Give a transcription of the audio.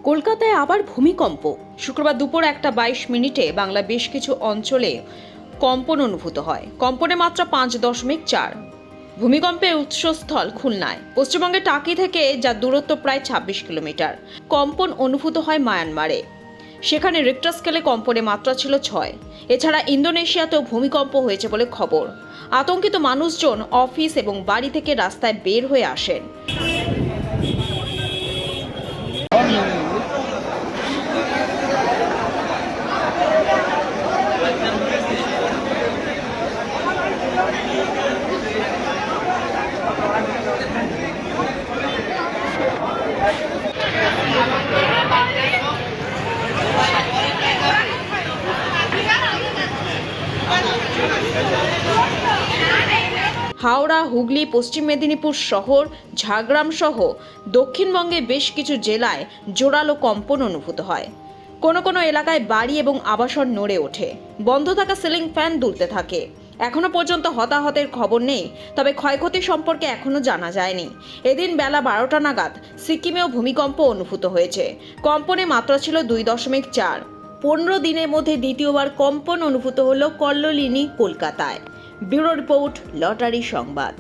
কলকাতায় আবার ভূমিকম্প। শুক্রবার দুপুর 1:22 বাংলা বেশ কিছু অঞ্চলে কম্পন অনুভূত হয়। কম্পনের মাত্রা 5.4। ভূমিকম্পের উৎসস্থল খুলনায়। পশ্চিমবঙ্গের টাকি থেকে যার দূরত্ব প্রায় 26 কিলোমিটার। কম্পন অনুভূত হয় মায়ানমারে। সেখানে রিক্টার স্কেলে কম্পনের মাত্রা ছিল 6। এছাড়া ইন্দোনেশিয়াতেও ভূমিকম্প হয়েছে বলে খবর। আতঙ্কিত মানুষজন অফিস এবং বাড়ি থেকে রাস্তায় বের হয়ে আসেন। হাওড়া, হুগলি, পশ্চিম মেদিনীপুর শহর, ঝাড়গ্রাম সহ দক্ষিণবঙ্গে বেশ কিছু জেলায় জোরালো কম্পন অনুভূত হয়। কোনো কোনো এলাকায় বাড়ি এবং আবাসন নড়ে ওঠে। বন্ধ থাকা সিলিং ফ্যান দুলতে থাকে। এখনো পর্যন্ত হতাহতের খবর নেই, তবে ক্ষয়ক্ষতি সম্পর্কে এখনো জানা যায়নি। এদিন বেলা 12টা নাগাদ সিকিমেও ভূমিকম্প অনুভূত হয়েছে। কম্পনের মাত্রা ছিল 2.4। 15 দিনের মধ্যে দ্বিতীয়বার কম্পন অনুভূত হলো কল্লোলিনী, কলকাতায়। ব্যুরো রিপোর্ট, লটারি সংবাদ।